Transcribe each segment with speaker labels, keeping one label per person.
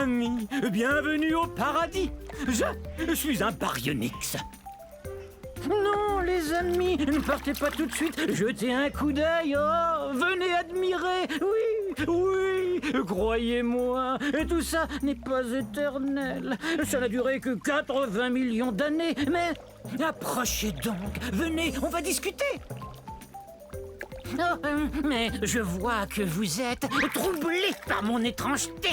Speaker 1: amis, bienvenue au paradis. Je suis un baryonyx. Non, les amis, ne partez pas tout de suite. Jetez un coup d'œil. Oh, venez admirer. Oui, croyez-moi. Tout ça n'est pas éternel. Ça n'a duré que 80 millions d'années. Mais approchez donc. Venez, on va discuter. Oh, mais je vois que vous êtes troublé par mon étrangeté.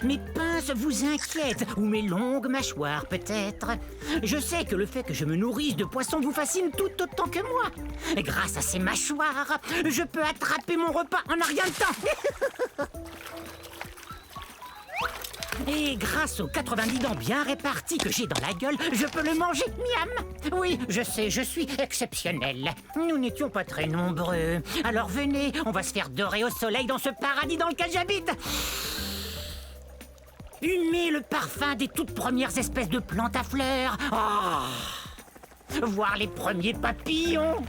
Speaker 1: Mes pinces vous inquiètent, ou mes longues mâchoires peut-être. Je sais que le fait que je me nourrisse de poissons vous fascine tout autant que moi. Grâce à ces mâchoires, je peux attraper mon repas en un rien de temps. Et grâce aux 90 dents bien réparties que j'ai dans la gueule, je peux le manger, miam. Oui, je sais, je suis exceptionnel. Nous n'étions pas très nombreux. Alors venez, on va se faire dorer au soleil dans ce paradis dans lequel j'habite. Humer le parfum des toutes premières espèces de plantes à fleurs. Oh. Voir les premiers papillons.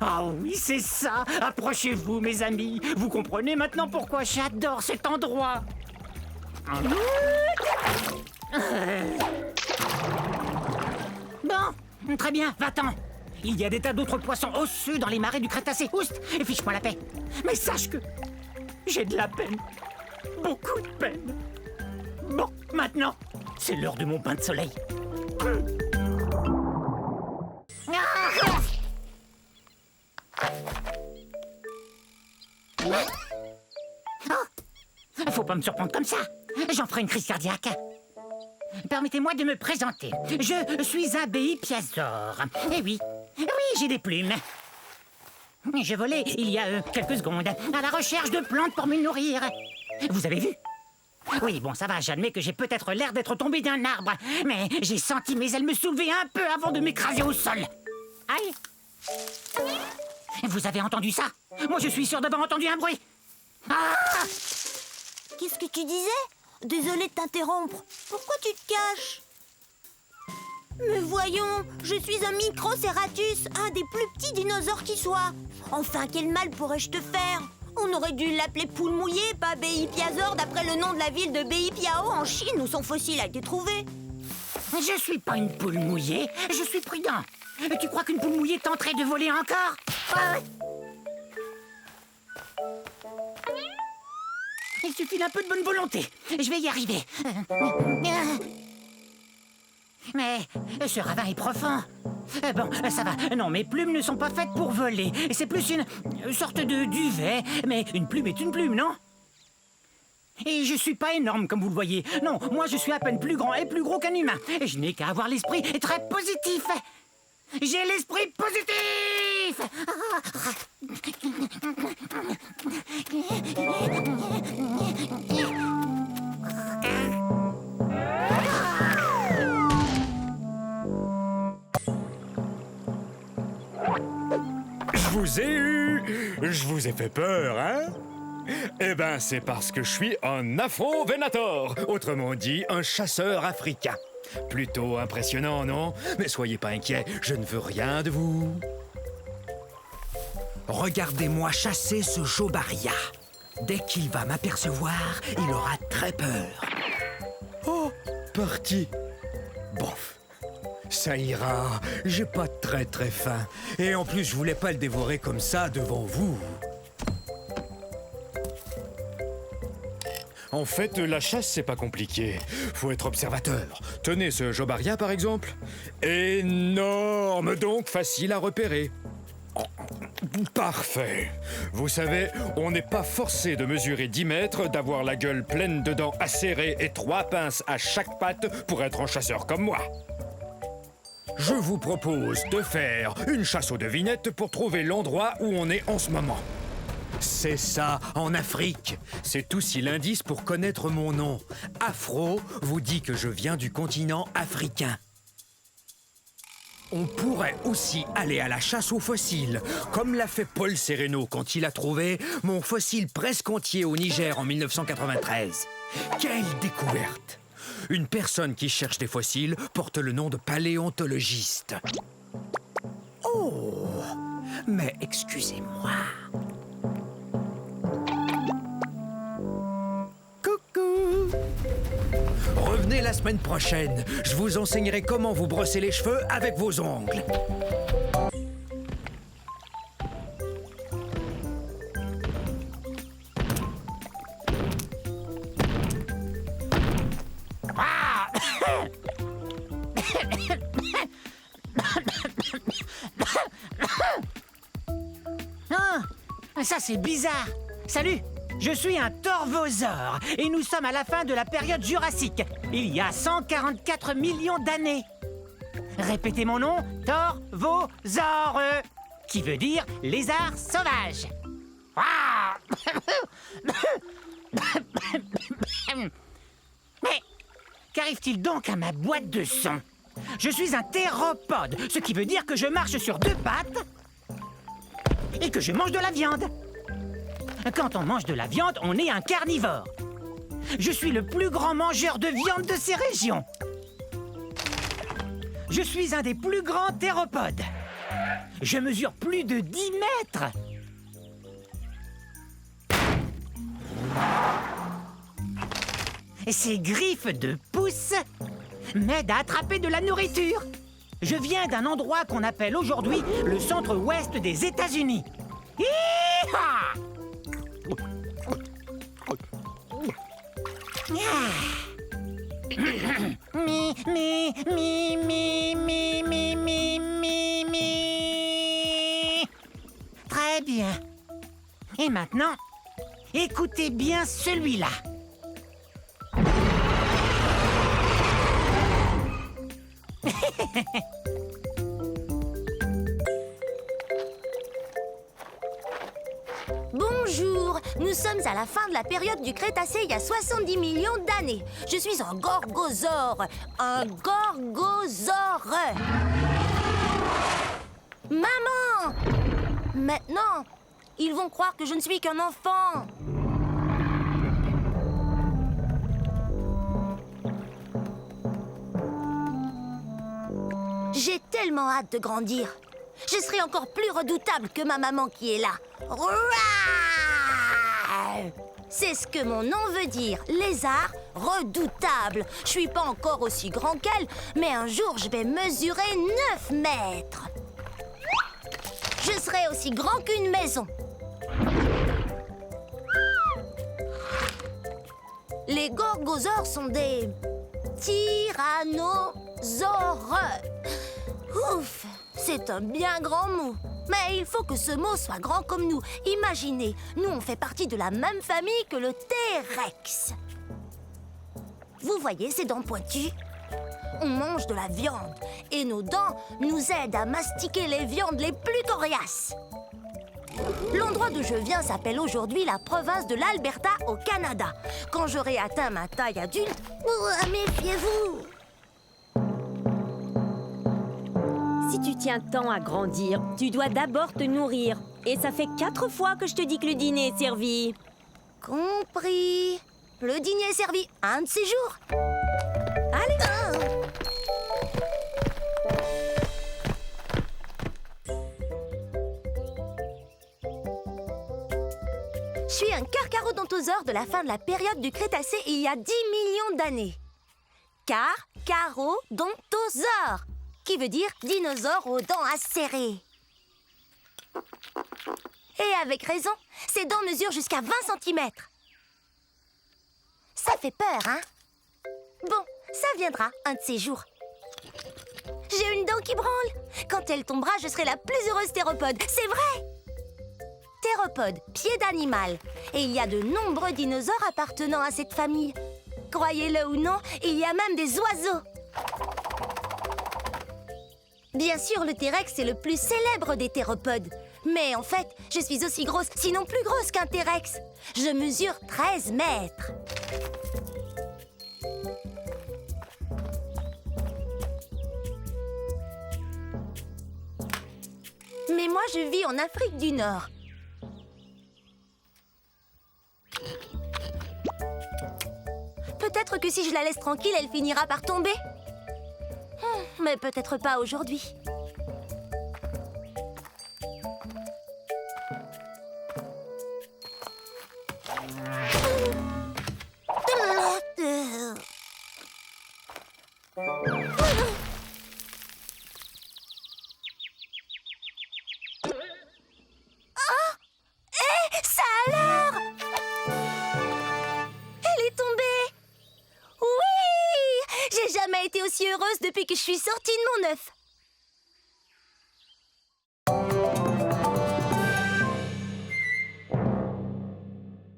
Speaker 1: Ah oui, c'est ça. Approchez-vous, mes amis. Vous comprenez maintenant pourquoi j'adore cet endroit. Bon, très bien, va-t'en. Il y a des tas d'autres poissons osseux dans les marais du Crétacé. Oust, et fiche-moi la paix. Mais sache que j'ai de la peine. Beaucoup de peine. Bon, maintenant, c'est l'heure de mon bain de soleil. Faut pas me surprendre comme ça. J'en ferai une crise cardiaque. Permettez-moi de me présenter. Je suis un béipiazor. Eh oui, j'ai des plumes. Je volais il y a quelques secondes à la recherche de plantes pour me nourrir. Vous avez vu? Oui, bon, ça va, j'admets que j'ai peut-être l'air d'être tombé d'un arbre, mais j'ai senti mes ailes me soulever un peu avant de m'écraser au sol. Aïe! Vous avez entendu ça? Moi, je suis sûr d'avoir entendu un bruit. Ah!
Speaker 2: Qu'est-ce que tu disais? Désolé de t'interrompre. Pourquoi tu te caches? Mais voyons, je suis un Microceratus, un des plus petits dinosaures qui soit. Enfin, quel mal pourrais-je te faire? On aurait dû l'appeler poule mouillée, pas béipiazor, d'après le nom de la ville de Beipiao en Chine où son fossile a été trouvé.
Speaker 1: Je suis pas une poule mouillée, je suis prudent. Tu crois qu'une poule mouillée tenterait de voler encore? Il suffit d'un peu de bonne volonté. Je vais y arriver. Mais ce ravin est profond. Bon, ça va. Non, mes plumes ne sont pas faites pour voler. C'est plus une sorte de duvet. Mais une plume est une plume, non? Et je suis pas énorme, comme vous le voyez. Non, moi je suis à peine plus grand et plus gros qu'un humain. Et je n'ai qu'à avoir l'esprit très positif. J'ai l'esprit positif!
Speaker 3: Je vous ai eu! Je vous ai fait peur, hein? Eh ben, c'est parce que je suis un Afro-Venator, autrement dit, un chasseur africain. Plutôt impressionnant, non? Mais soyez pas inquiets, je ne veux rien de vous.
Speaker 4: Regardez-moi chasser ce Jobaria. Dès qu'il va m'apercevoir, il aura très peur.
Speaker 3: Oh, parti. Bof. Ça ira, j'ai pas très faim. Et en plus, je voulais pas le dévorer comme ça devant vous. En fait, la chasse, c'est pas compliqué. Faut être observateur. Tenez ce Jobaria, par exemple. Énorme, donc facile à repérer. Parfait. Vous savez, on n'est pas forcé de mesurer 10 mètres, d'avoir la gueule pleine de dents acérées et 3 pinces à chaque patte pour être un chasseur comme moi. Je vous propose de faire une chasse aux devinettes pour trouver l'endroit où on est en ce moment. C'est ça, en Afrique. C'est aussi l'indice pour connaître mon nom. Afro vous dit que je viens du continent africain. On pourrait aussi aller à la chasse aux fossiles, comme l'a fait Paul Sereno quand il a trouvé mon fossile presque entier au Niger en 1993. Quelle découverte! Une personne qui cherche des fossiles porte le nom de paléontologiste. Oh, mais excusez-moi. Coucou!
Speaker 4: Venez la semaine prochaine. Je vous enseignerai comment vous brosser les cheveux avec vos ongles.
Speaker 1: Ah, ça c'est bizarre. Salut, je suis un torvosaure et nous sommes à la fin de la période jurassique, il y a 144 millions d'années. Répétez mon nom, torvosaure, qui veut dire lézard sauvage. Ah. Mais qu'arrive-t-il donc à ma boîte de son? Je suis un théropode, ce qui veut dire que je marche sur deux pattes et que je mange de la viande. Quand on mange de la viande, on est un carnivore. Je suis le plus grand mangeur de viande de ces régions. Je suis un des plus grands théropodes. Je mesure plus de 10 mètres. Et ces griffes de pouce m'aident à attraper de la nourriture. Je viens d'un endroit qu'on appelle aujourd'hui le centre-ouest des États-Unis. Hi-ha! Mi, mi, mi, mi, mi, mi, mi, mi, mi. Très bien. Et maintenant, écoutez bien celui-là.
Speaker 2: Bonjour, nous sommes à la fin de la période du Crétacé il y a 70 millions d'années. Je suis un gorgosaure. Un gorgosaure. Maman! Maintenant, ils vont croire que je ne suis qu'un enfant. J'ai tellement hâte de grandir. Je serai encore plus redoutable que ma maman qui est là. Rouah! C'est ce que mon nom veut dire, lézard redoutable. Je suis pas encore aussi grand qu'elle, mais un jour je vais mesurer 9 mètres. Je serai aussi grand qu'une maison. Les gorgosaures sont des tyrannosaures. Ouf, c'est un bien grand mot. Mais il faut que ce mot soit grand comme nous. Imaginez, nous on fait partie de la même famille que le T-Rex. Vous voyez ces dents pointues? On mange de la viande et nos dents nous aident à mastiquer les viandes les plus coriaces. L'endroit d'où je viens s'appelle aujourd'hui la province de l'Alberta au Canada. Quand j'aurai atteint ma taille adulte, méfiez-vous!
Speaker 5: Si tu tiens tant à grandir, tu dois d'abord te nourrir. Et ça fait 4 fois que je te dis que le dîner est servi.
Speaker 2: Compris. Le dîner est servi un de ces jours.
Speaker 5: Allez!
Speaker 2: Je suis un carcharodontosaure de la fin de la période du Crétacé il y a 10 millions d'années. Carcharodontosaure, qui veut dire dinosaure aux dents acérées. Et avec raison, ses dents mesurent jusqu'à 20 cm. Ça fait peur, hein? Bon, ça viendra un de ces jours. J'ai une dent qui branle. Quand elle tombera, je serai la plus heureuse théropode. C'est vrai! Théropode, pied d'animal. Et il y a de nombreux dinosaures appartenant à cette famille. Croyez-le ou non, il y a même des oiseaux. Bien sûr, le T-Rex est le plus célèbre des théropodes. Mais en fait, je suis aussi grosse, sinon plus grosse qu'un T-Rex. Je mesure 13 mètres. Mais moi, je vis en Afrique du Nord. Peut-être que si je la laisse tranquille, elle finira par tomber. Mais peut-être pas aujourd'hui. J'ai jamais été aussi heureuse depuis que je suis sortie de mon œuf.